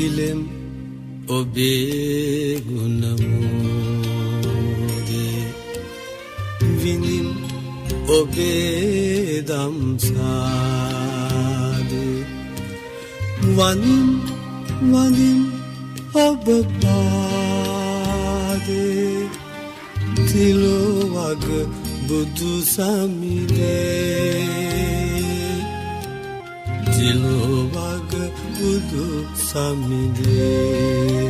ගිලෙම් ඔබේ ගුණ මෝදේ විඳිම් ඔබේ දම්සාදේ වනිම් වනිම් ඔබ පාදේ තිලෝ වග බුදු සමිදේ තිලෝ වග බුදු සමිදේ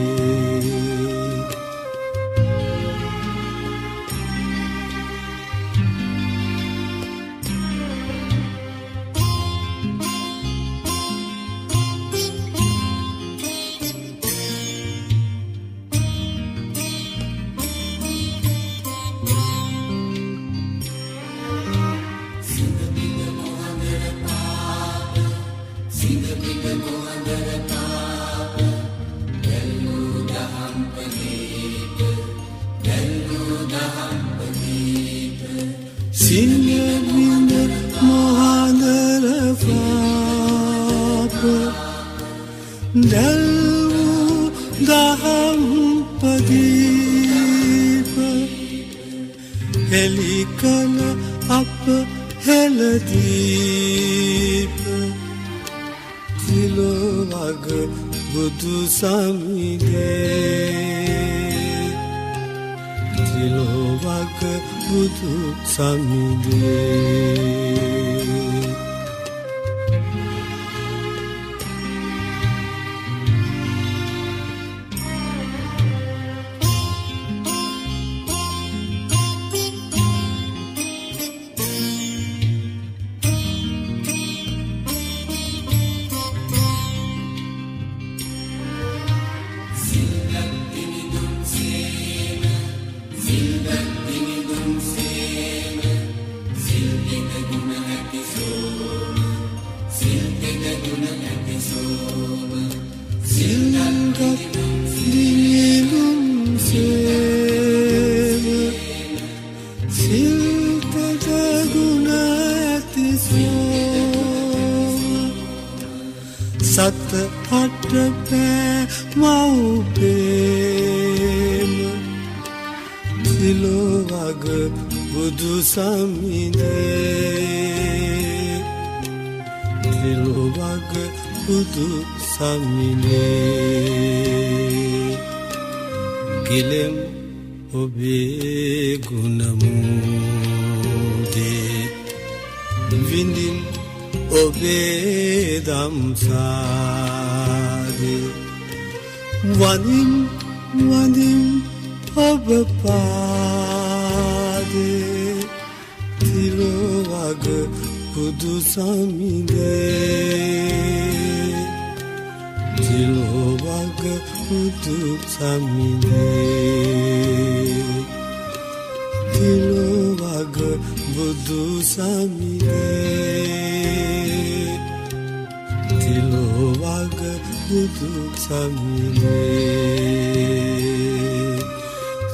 සිංහබිඳ මොහඳර පාප දැල්වූ දහම් පදීප හෙළි කළ අප හෙළදීප තිලෝ වග බුදු සමිදේ තිලෝ වග බුදු සමිදේ සත අට පෑ මව්පේම තිලෝ වග බුදු සමිදේ තිලෝ වග බුදු සමිදේ ගිලෙම් ඔබේ ගුණ මෝදේ විඳිම් ඔබේ දම්සාදේ වනිම් වනිම් ඔබ පාදේ තිලෝ වග බුදු සමිදේ තිලෝ වග බුදු සමිදේ තිලෝ වග බුදු සමිදේ තිලෝ වග බුදු සමිදේ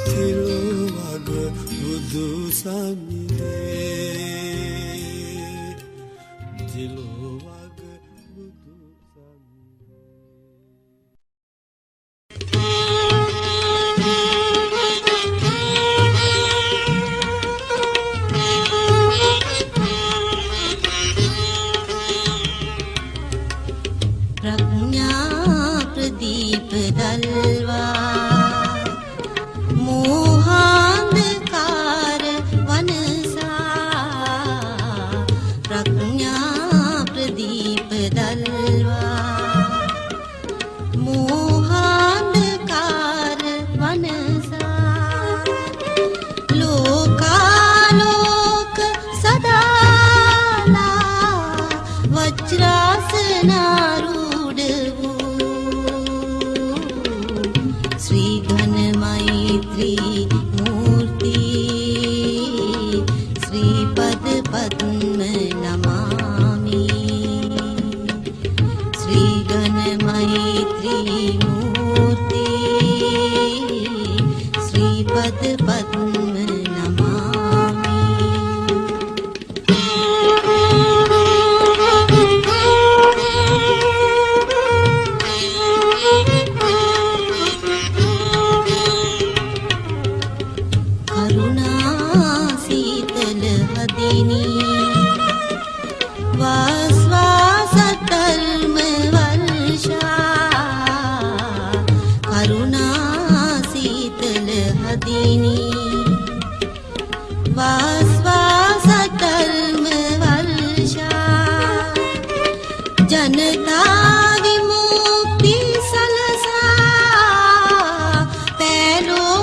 තිලෝ වග බුදු සමිදේ තිලෝ වග බුදු කරුණා සීතල හදිනි වාස්වාස ධර්ම වර්ෂා කරුණා සීතල හදිනි වාස්වාස ධර්ම වර්ෂා ජනතා විමුක්ති සලසා පෑලෝකානුකම්පා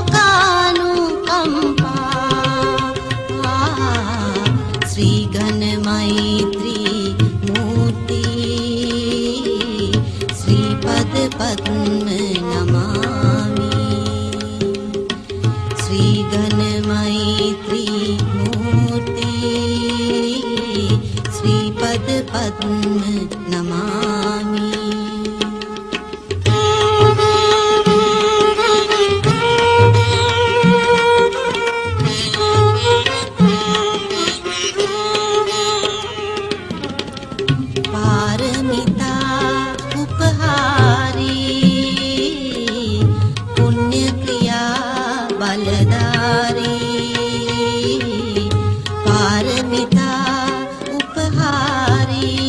ශ්‍රී ඝන මෛත්‍රී මූර්ති ශ්‍රී පද පද්ම නමාමි ශ්‍රී ඝන මෛත්‍රී මූර්ති ශ්‍රී පද පද්ම නමාමි පාරමිතා උපහාරී පුණ්‍ය ක්‍රියා බලධාරී පාරමිතා උපහාරී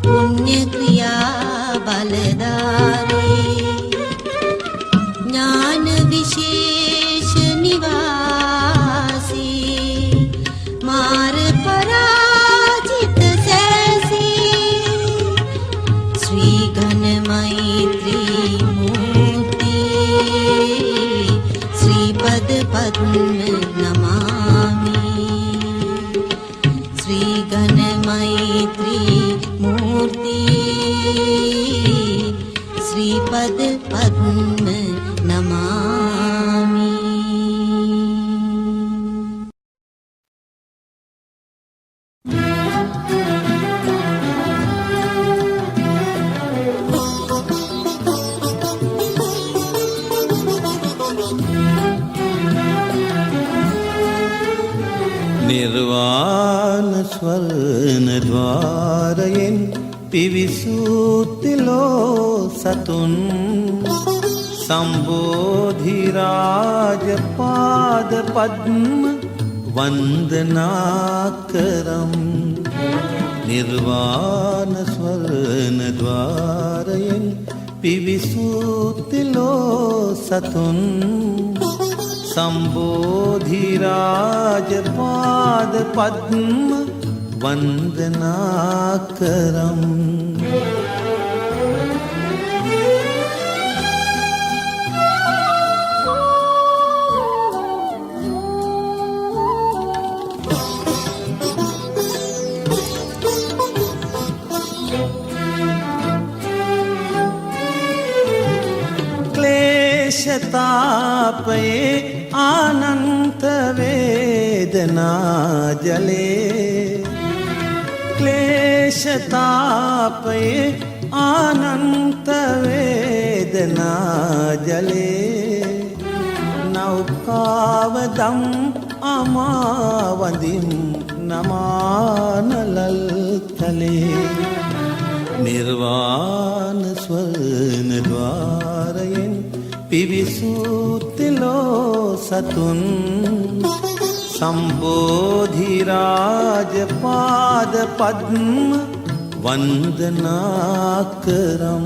පුණ්‍ය ක්‍රියා බලධාරී ඥාන විශේෂ නිවාසී මාර පරාජිත සෑසී ශ්‍රී ඝන මෛත්‍රී මූර්ති ශ්‍රී පද පද්ම නමාමි ශ්‍රී ඝන මෛත්‍රී මූර්ති ශ්‍රී පද පද්ම නමාමි නිර්වාණ ස්වර්ණ ద్వාරයෙන් පිවිසූතිලෝ සතුන් සම්බෝධි රාජ පාද පද්ම වන්දනා කරම් නිර්වාණ ස්වර්ණ ద్వාරයෙන් පිවිසූතිලෝ සතුන් සම්බෝධි රාජ පාද පද්ම වන්දනා කරම් ක්ලේශතාපයේ ආනන්ත වේදනා ජලේ ක්ලේශතාපයේ ආනන්ත වේදනා ජලේ නෞකාව දම් අමාවදින් නමානලල් තලේ නිර්වාණ ස්වර්ණ ద్వාරයෙන් පිවිසූතිලෝ සතුන් සම්බෝධි රාජ පාද පද්ම වන්දනා කරම්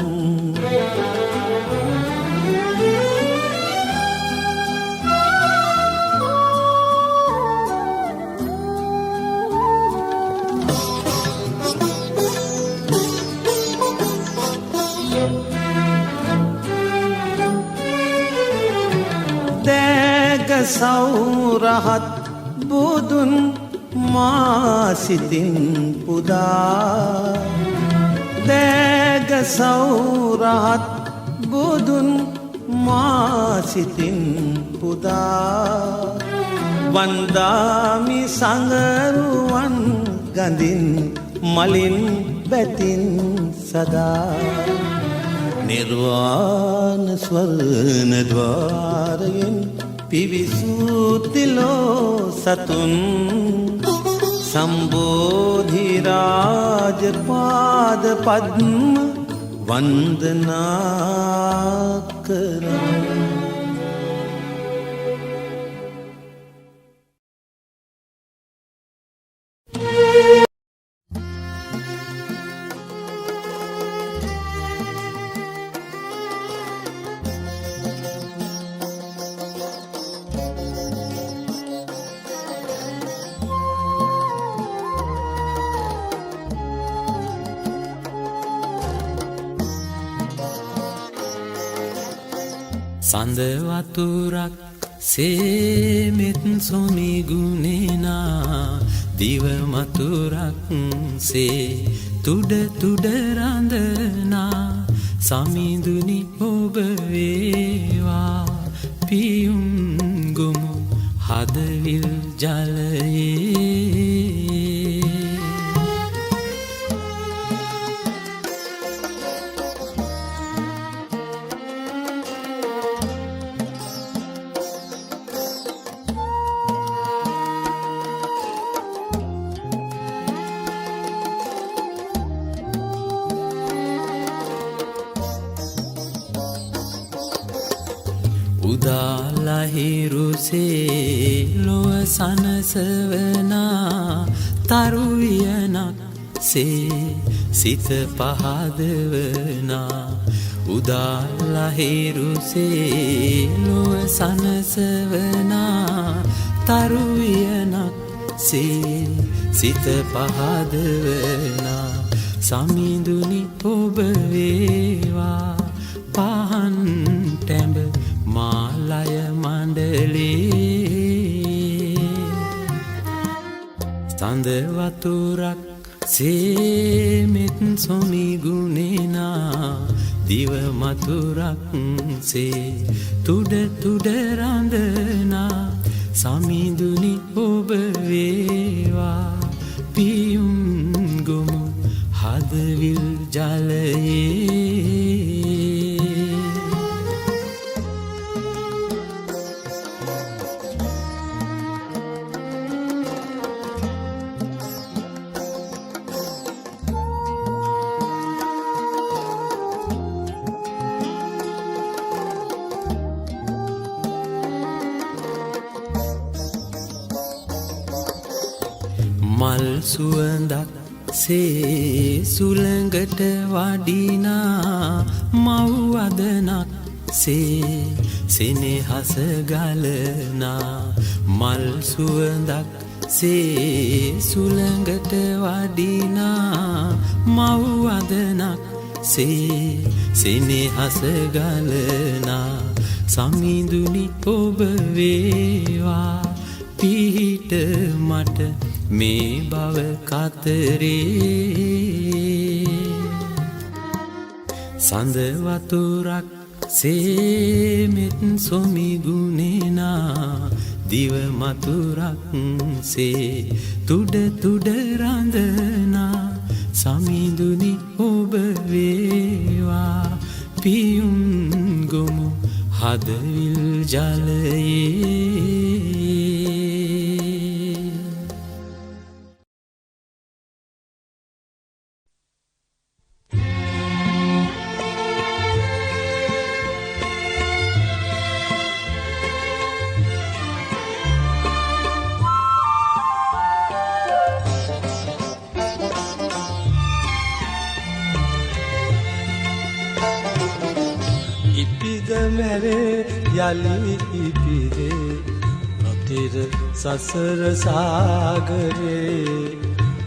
සෞරහත් බුදුන් මා සිතින් පුදා දෑග සෞරහත් බුදුන් මා සිතින් පුදා වන්දාමි සඟරුවන් ගඳින් මලින් බැතින් සදා නිර්වාණ ස්වර්ණ ద్వාරයෙන් පිවිසූතිලෝ සතුන් සම්බෝධි රාජ පාද පද්ම වන්දනා කරම් සඳ වතුරක් සේමෙත් සොමි ගුණේනා දිව මතුරක් සේ තුඩ තුඩ රඳනා සමිඳුනි ඔබ වේවා පියුම් ගොමු හදවිල් ජලයේ උදාලහිරුසේ ලොව සනසවනා තරුවියනක් සේ සිත පහදවනා උදාලහිරුසේ ලොව සනසවනා තරුවියනක් සේ සිත පහදවනා සමිඳුනි ඔබ වේවා පහන් ටැඹ මාලය මණ්ඩලේ සඳ වතුරක් සේමෙත් සොමි ගුණේනා දිව මතුරක් සේ තුඩ තුඩ රඳනා සමිඳුනි ඔබ වේවා පියුම් ගොමු හදවිල් ජලයේ මල් සුවඳක් සේ සුළඟට වඩිනා මව් අදනක් සේ සෙනෙහස ගලනා මල් සුවඳක් සේ සුළඟට වඩිනා මව් අදනක් සේ සෙනෙහස ගලනා සමිඳුනි ඔබ වේවා පිහිට මට මේ බව කතරේ සඳ වතුරක් සේමෙත් සොමි ගුණේනා දිව මතුරක් සේ තුඩ තුඩ රඳනා සමිඳුනි ඔබ වේවා පියුම් ගොමු හදවිල් ජලයේ යලි ඉපිරේ නොතිර සසර සාගරේ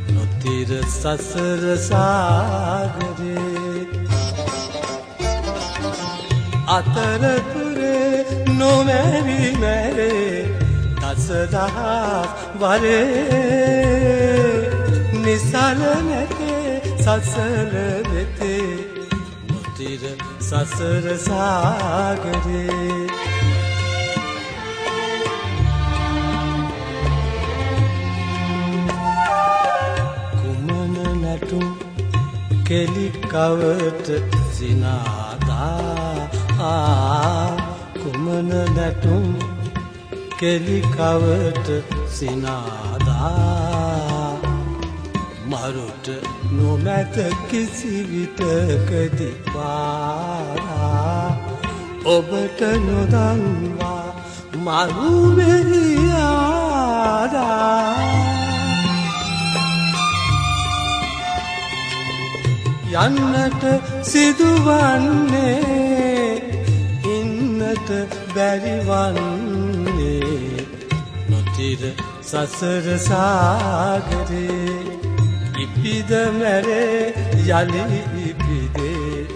නොතිර සසර සාගරේ අතරතුරේ නොමැවි මැරේ දසදහස් වරේ නිසල නැතේ සසල වෙතේ නොතිර සසර සාගරේ කුමන නැටුම් කෙලි කවට සිනාදා කුමන නැටුම් කෙලි කවට සිනාදා මරුට නොමැත කිසි විටකදී පාරා ඔබට නොදන්වා මරු මෙරියාදා යන්නට සිදුවන්නේ ඉන්නට බැරිවන්නේ නොතිර සසර සාගරේ ඉපිද මැරේ යලි ඉපිදේ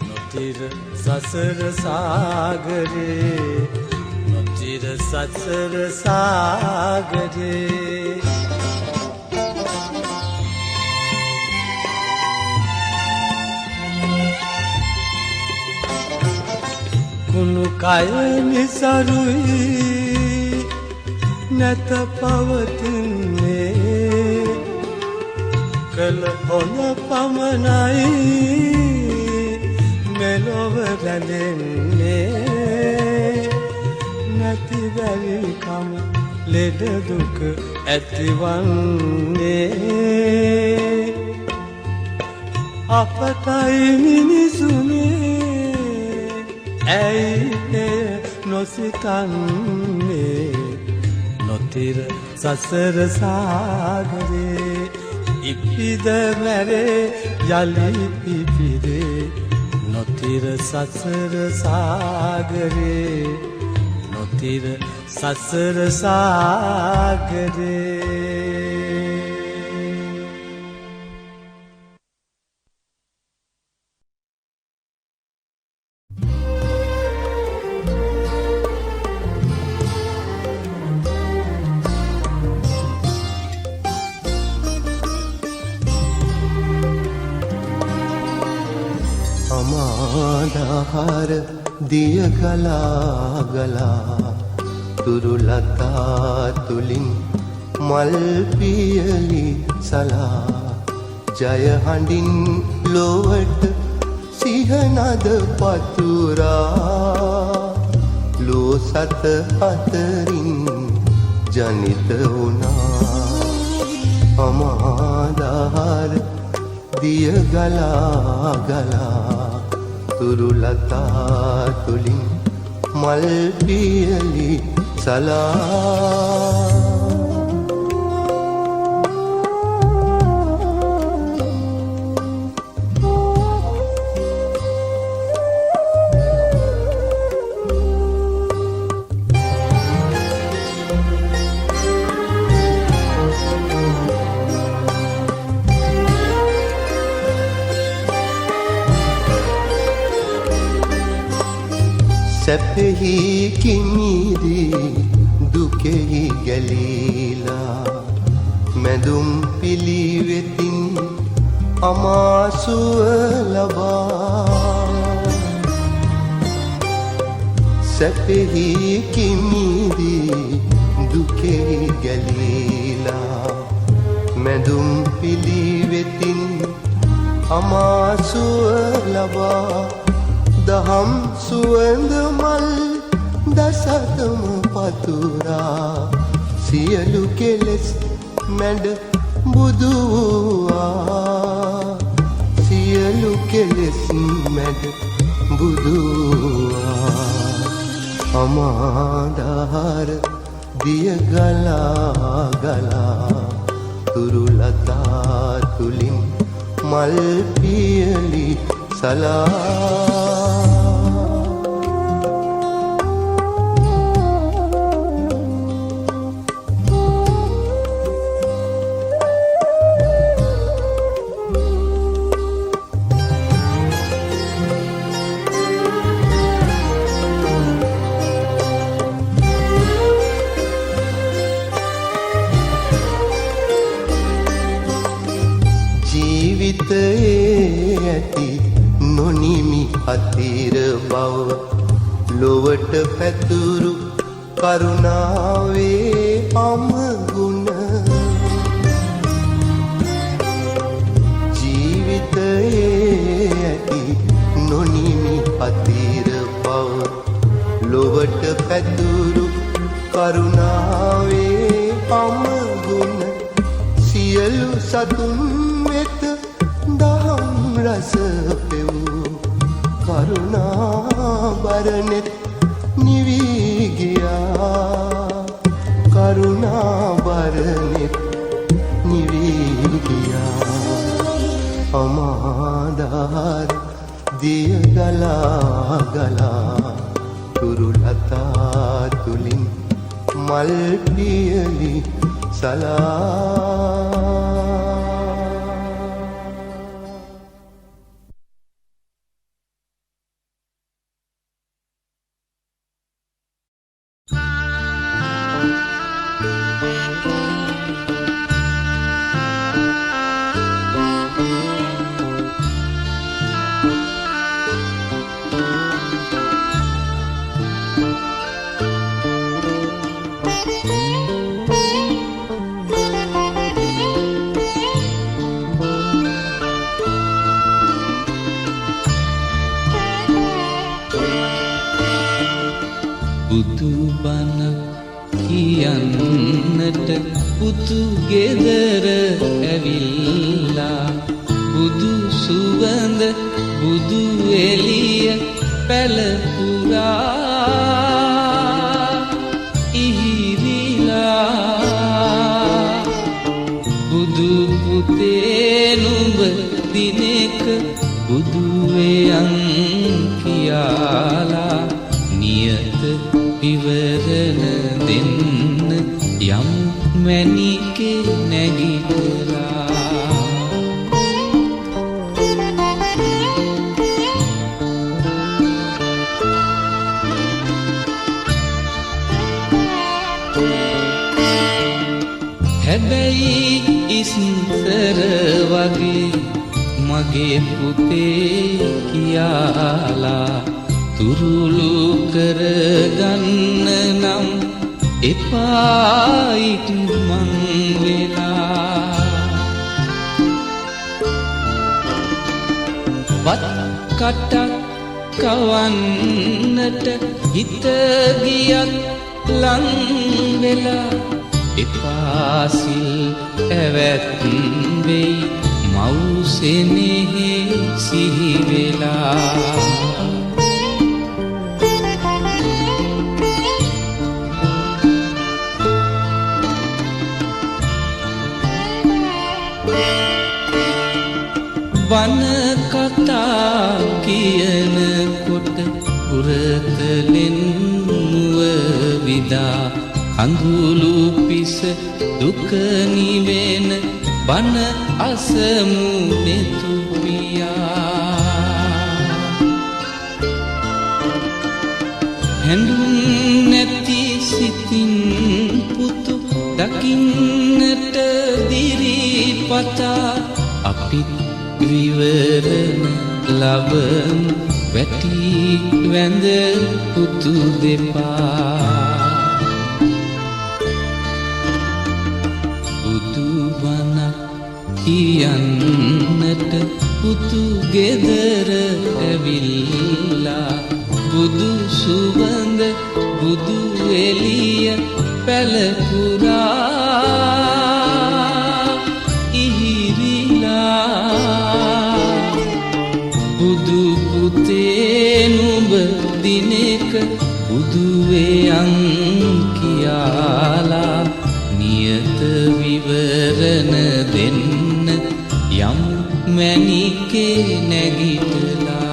නොතිර නොතිර සසර සාගරේ නොතිර සසර සාගරේ කුණු කය නිසරුයි නැත පවතින්නේ කළ හොඳ පමණයි මෙලොව රැඳෙන්නේ නැති බැරිකම ලෙඩ දුක ඇතිවන්නේ අපතයි මිනිසුනේ ඇයි නොසිතන්නේ නොතිර සසර සාගරේ ඉපිද මැරේ යලි පිපිරේ නොතිර සසර සාගරේ නොතිර සසර සාගරේ අමාදහර දිය ගලා ගලා තුරුලතා තුලින් මල් පියලි සලා ජය හඬින් ලොවට සිහනද පතුරා ලෝ සත අතරින් ජනිත වුණා අමාදහර දිය ගලා ගලා තුරුලතා තුලින් මල් පියලි සලා සැපෙහි කිමිදී දුකෙහි ගැලීලා මැදුම් පිළිවෙතින් අමාසුව ලබා සැපෙහි කිමිදී දුකෙහි ගැලීලා මැදුම් පිළිවෙතින් අමාසුව ලබා දහම් සුවඳ මල් දසතම පතුරා සියලු කෙලෙස් මැඩ බුදු වූවා සියලු කෙලෙස් මැඩ බුදු වූවා අමාදහර දිය ගලා ගලා තුරුලතා තුලින් මල් පියලි සලා ජීවිතයේ ඇති නොනිමි අතිර බව ලොවට පැතුරු කරුණාවේ අමගුණ ජීවිතයේ ඇති නොනිමි අතිර බව ලොවට පැතුරු කරුණාවේ අමගුණ සියලු සතුන් වෙත දහම් රස පෙවූ කරුණා බරනෙත් නිවී ගියා කරුණා බරනෙත් නිවී ගියා අමාදහර දිය ගලා ගලා තුරුලතා තුලින් මල් පියලි සලා බුදු බණ කියන්නට පුතු ගෙදර ඇවිල්ලා බුදු සුවඳ බුදු එළිය පැලපුරා ඉහිරිලා බුදු පුතේ නුඹ දිනෙක බුදු වෙයන් කියාලා නියත විවරණ දෙන්න යම් මැණිකේ නැගිටලා හැබැයි ඉස්සර වගේ මගේ පුතේ කියාලා තුරුළු කරගන්න නම් එපා ඉක්මන් වෙලා වත් කටක් කවන්නට හිත ගියත් ලං වෙලා එපා සිල් ඇවැත් වෙයි මව්සෙනෙහි සිහි වෙලා වන කතා කියනකොට පුරතලෙන් මුව විදා කඳුළු පිස දුක නිවෙන බන අසමු මෙතුපියා හැඳුන් නැති සිතින් පුතු දකින්නට දිරිපතා අපිත් විවරණ ලබන වැටි වැඳ පුතු දෙපා බුදු බණ කියන්නට පුතු ගෙදර ඇවිල්ලා බුදු සුවඳ බුදු එළිය පැලපුරා ඉහිරිලා බුදු පුතේ නුඹ දිනෙක බුදු වෙයන් කියාලා නියත විවරණ දෙන්න යම් මැණිකේ නැගිටලා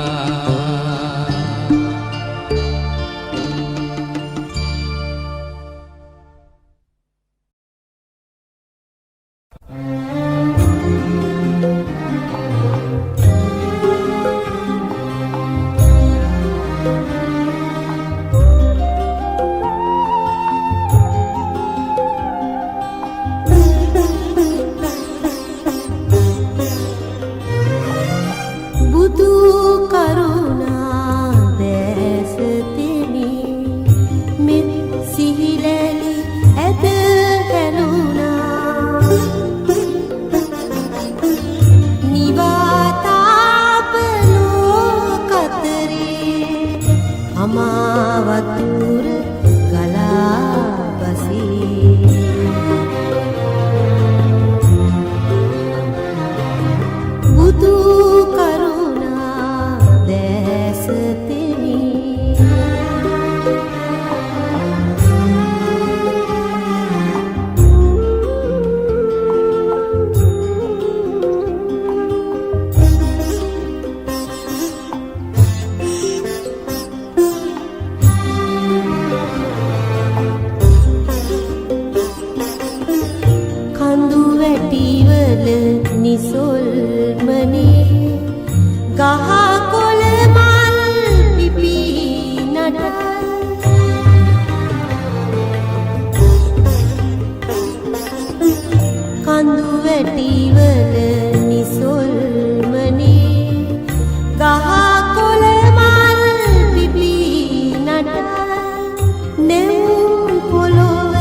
නෙවුම් පොළොව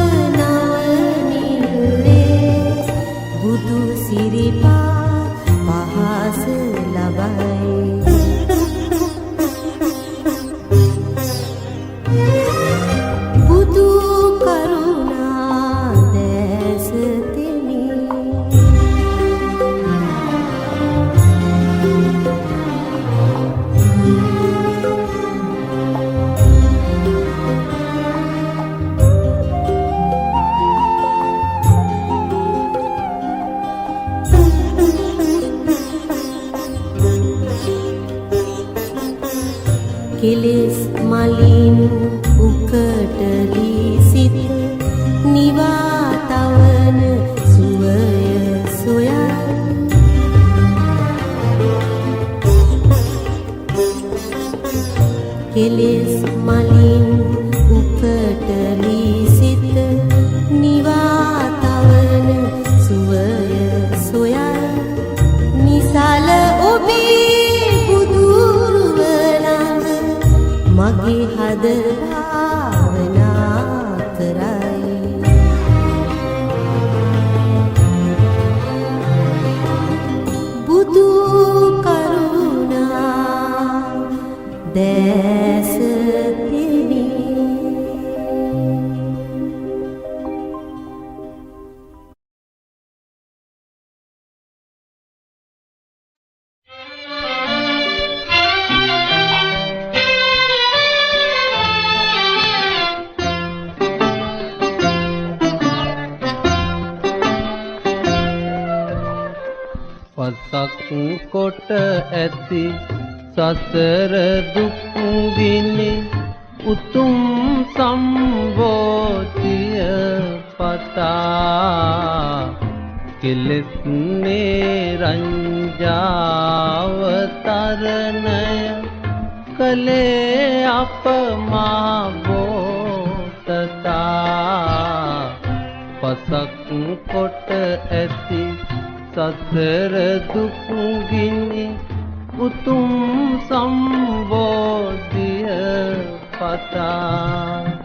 දැස තිබි පසක් කොට ඇති සසර දුක් ගිනි උතුම් සම්බෝධිය පතා කෙලෙස් නිරංජාව තරණය කලේ අප මහ බෝසතා පසක් කොට ඇති සසර දුක් ගිනි උතුම් සම්බෝධිය පතා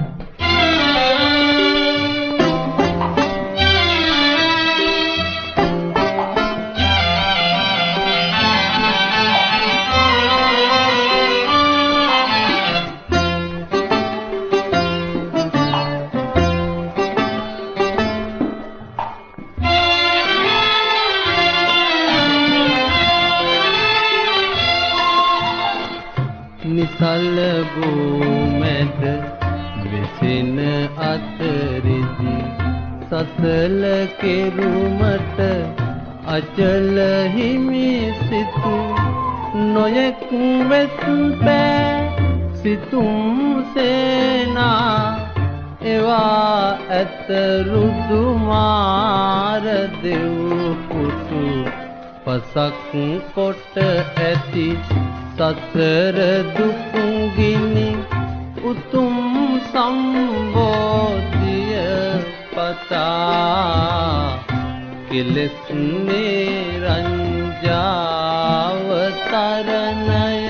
නිසල භූමැද වෙසෙන අතරිදි සසල කෙරුමට අචල හිමි සිතු නොයෙක් වෙත් පෑ සිතුම් සේනා එවා ඇත රුදු මාර දෙව් පුතු පසක් කොට ඇති සසර දුක් ගිනි උතුම් සම්බෝධිය පතා කෙලෙස් නිරංජාව තරණය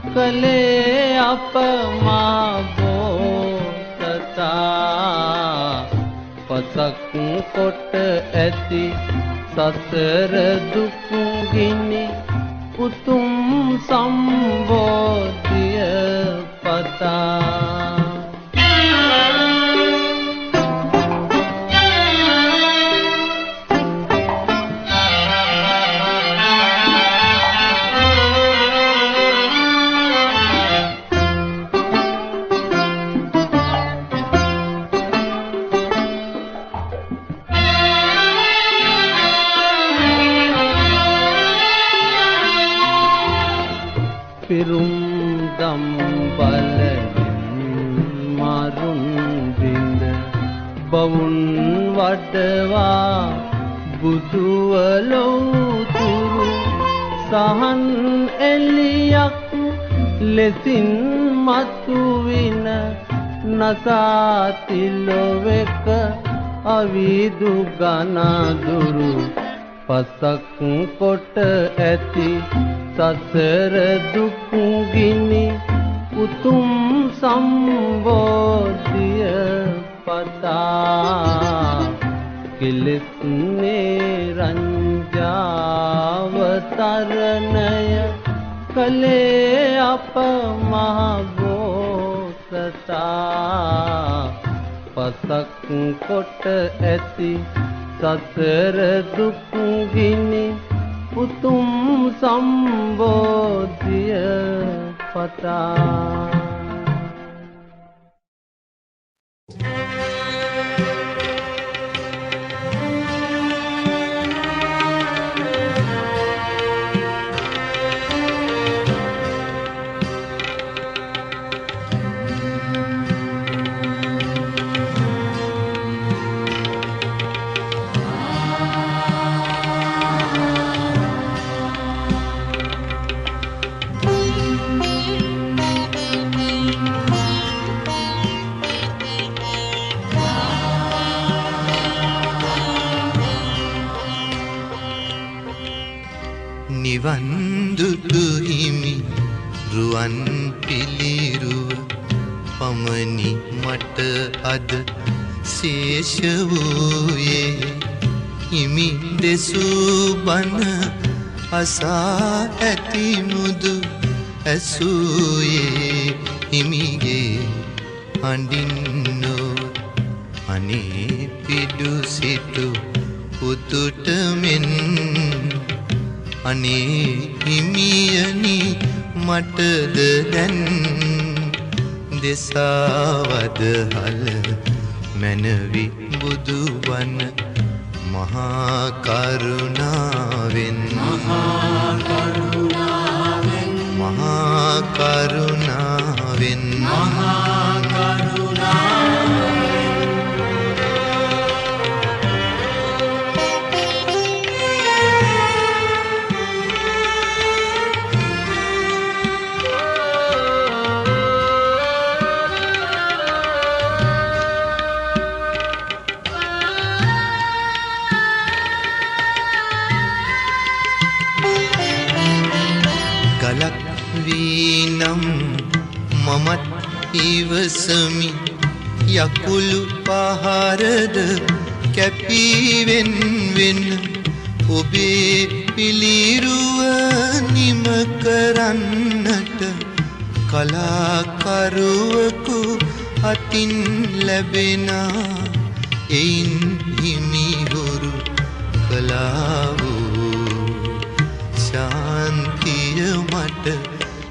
කලේ අප මා බෝසතා පසක් කොට ඇති සසර දුක් ගිනි උතුම් සම්බෝධිය පතා පිරුම් දම් බලෙන් මරුන් බින්ද බවුන් වඩවා බුදුවලෝතුරු සහන් එලියක් ලෙසින් මතුවින නසාතිලොවෙක අවිදු ගනදුරු පසක් කොට ඇති සසර දුක් ගිනි උතුම් සම්බෝධිය පතා කෙලෙස් නිරංජාව තරණය කලේ අප මහ බෝසතා පසක් කොට ඇති සසර දුක් ගිනි උතුම් සම්බෝධිය පතා නිවන් දුටු හිමි රුවන් පිළිරුව පමණි මට අද ශේෂ වූයේ හිමි දෙසූ බණ අසා ඇති මුදු ඇසූයේ හිමිගේ අඬින්නෝ අනේ පිඩු සිටු පුතුට මෙන් අනේ හිමියනි මටද දැන් දෙසාවද හල මැනවි බුදුවන මහා කරුණාවෙන් මහා කරුණාවෙන් මහා කරුණාවෙන් මහා කරුණාවෙන් ගලක් වීනම් මමත් ඉවසමි යකුළු පහරද කැපීවෙන් වෙන්න ඔබේ පිළිරුව නිම කරන්නට කලාකරුවකු අතින් ලැබෙනා එයින් හිමිහුරු කලා වූ ශාන්තිය මට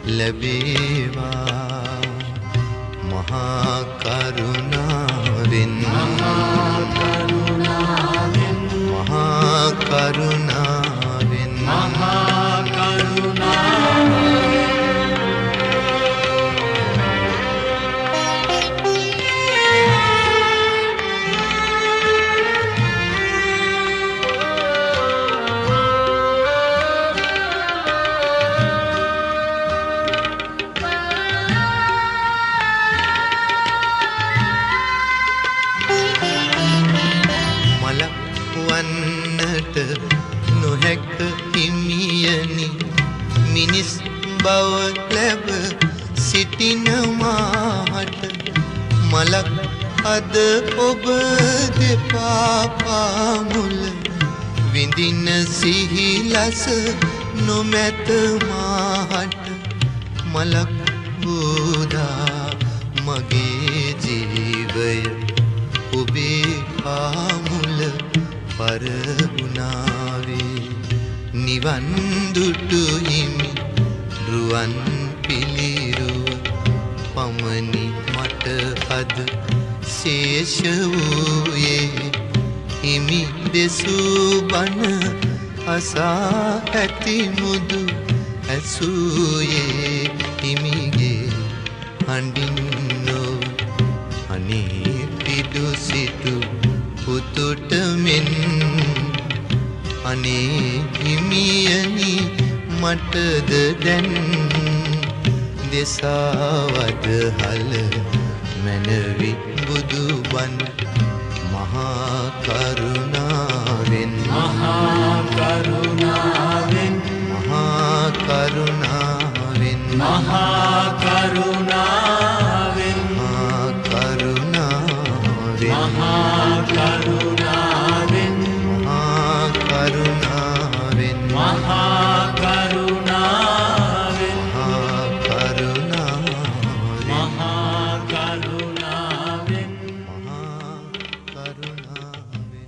ලැබේවා මහා කරුණාවෙන් මහා කරුණාවෙන් මහා කරුණාවෙන් මහා කරුණාවෙන් වන්නට නොහැක හිමියනි මිනිස් බව ලැබ සිටින මාහට මලක් අද ඔබ දෙපා පාමුල විඳින සිහිලස නොමැත මාහට මලක් බෝදා මගේ ජීවය ඔබේ පාමුල පරහුණාවේ නිවන් දුටු හිමි රුවන් පිළිරුව පමණි මට අද ශේෂ වූයේ හිමි දෙසූ බණ අසා ඇති මුදු ඇසූයේ හිමිගේ හඬින්නෝ අනේ පිඩු සිටු පුතුට මෙන් අනේ හිමියනි මටද දැන් දෙසාවද හල මැනවි බුදුබන් මහා කරුණාවෙන් මහා කරුණාවෙන් මහා කරුණාවෙන් මහා කරුණාවෙන් මහා කරුණාවෙන් මහා කරුණාවෙන් මහා කරුණාවෙන් මහා කරුණාවෙන් මහා කරුණාවෙන් මහා කරුණාවෙන් මහා කරුණාවෙන්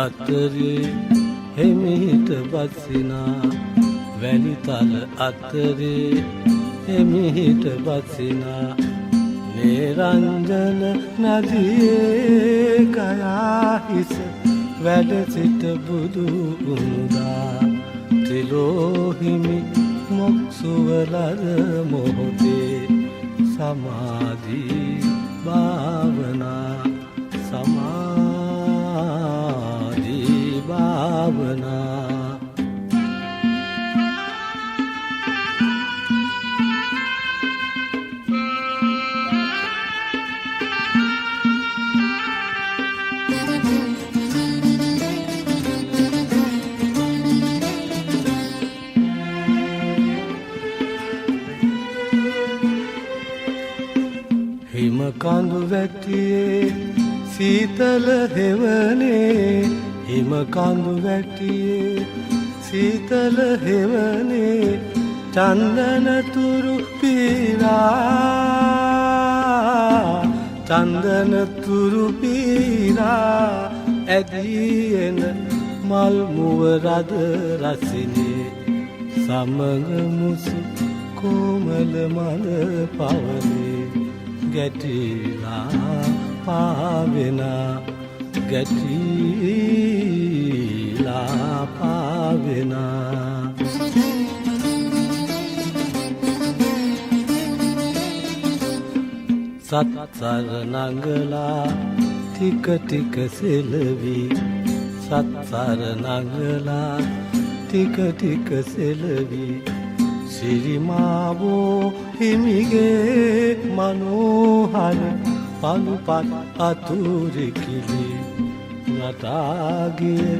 අතරේ හිමිහිට බසිනා වැලිතල අතරේ හිමිහිට බසිනා නිරංජන නදියේ ගයා හිස වැඩ සිට බුදු උනුදා ත්‍රිලෝහිමි මොක්සුවලද මොහොතේ සමාධි භාවනා සමාධි භාවනා කඳු වැටියේ සීතල හෙවනේ හිම කඳු වැටියේ සීතල හෙවනේ චන්දන තුරු පීරා චන්දන තුරු පීරා ඇදී එන මල් මුව රද රසිනේ සමග මුසු කොමල මල පවනේ ගැටිලා පාවෙනා ගැටිලා පාවෙනා සත්සර නංගලා ටික ටික සෙලවි සත්සර නංගලා ටික ටික සෙලවි සිරිමාවෝ හිමිගේ මනෝහර පළුපත් අතුරිකිලි නටාගේ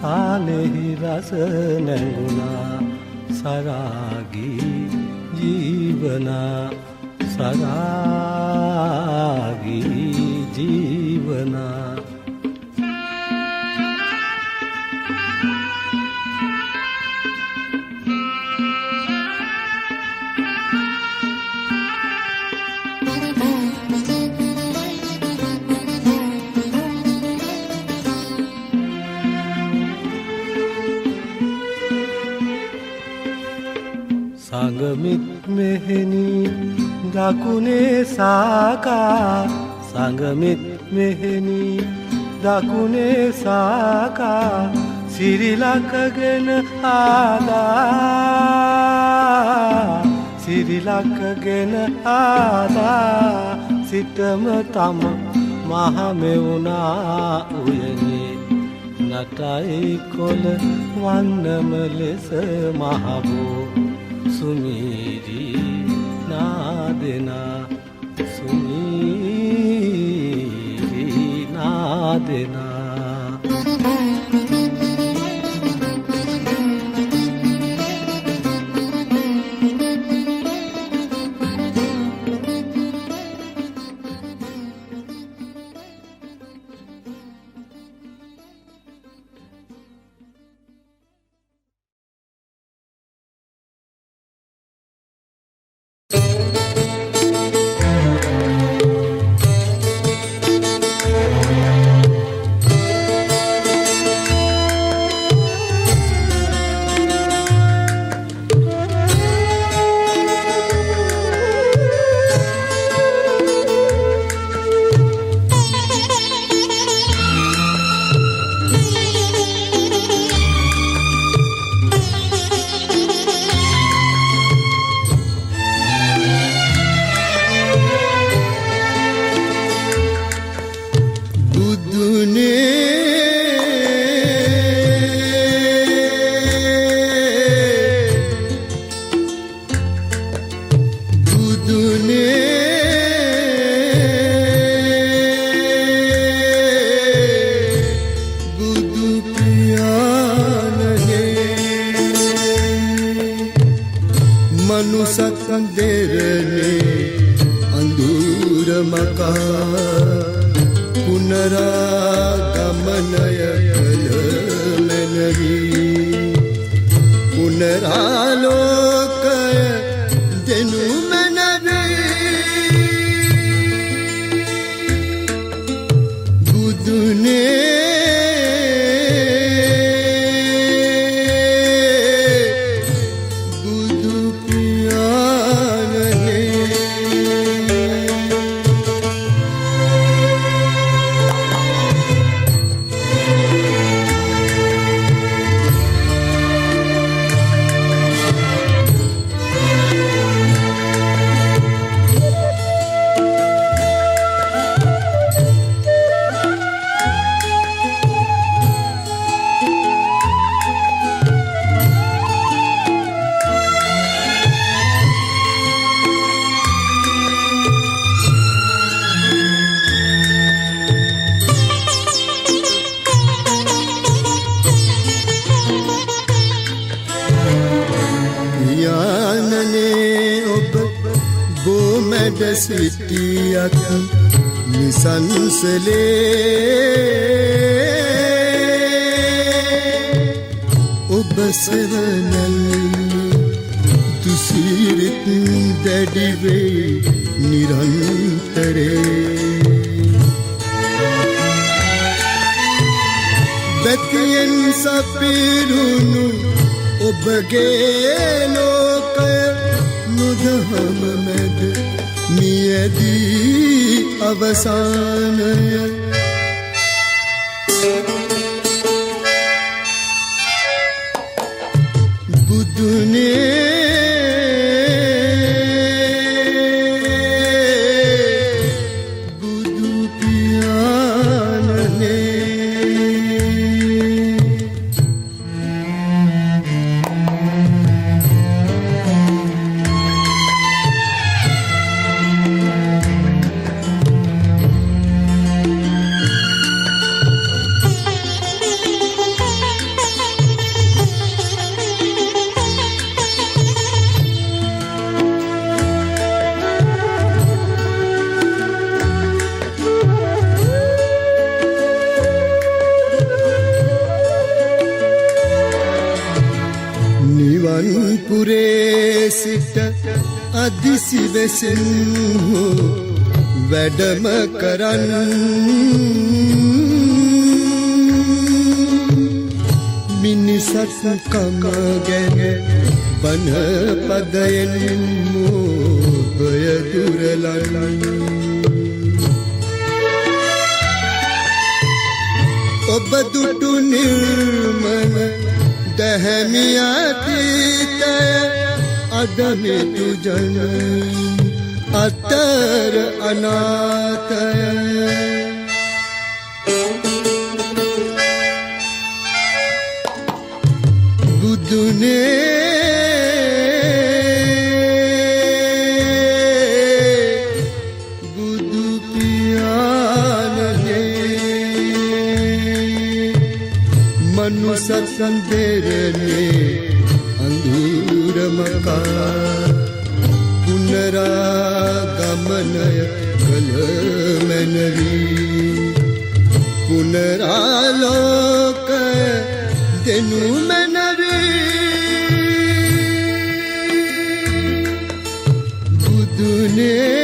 තාලෙහි රස නැඟුණා සරාගී ජීවනා සරාගී ජීවනා සංගමිත් මෙහෙණි දකුණේ සාකා සංගමිත් මෙහෙණි දකුණේ සාකා සිරිලකගෙන ආදා සිරිලකගෙන ආදා සිටම තම මහමෙවුනා උයනේ නටයි කොළ වන්නම ලෙස මහබෝ සුමීරි නාදෙනා සුමීරි නාදෙනා බුදුනේ සිටියත් නිසංසලේ ඔබ සෙවනල් තුසිරිත් දැඩිවේ නිරන්තරේ බැතියෙන් සපිරුණු ඔබගේ ලෝකය නොදහම මැද මියදී අවසානය බුදුනේ බුදු පියාණනේ පුරේ සිට අදිසි වෙසින් වැඩම කරන් මිනිසත් කම ගැන බන පදයෙන් මෝහය දුරලන් ඔබ දුටු නිර්මල දහමි අතීතය අදමිතු ජන අතර අනාතය බුදුනේ බුදු පියාණනේ මනුසත් සන්දරනේ අඳුරමකා පුනරාගමනය කළ මැනවි පුනරාලෝකය දෙනු මැනවි බුදුනේ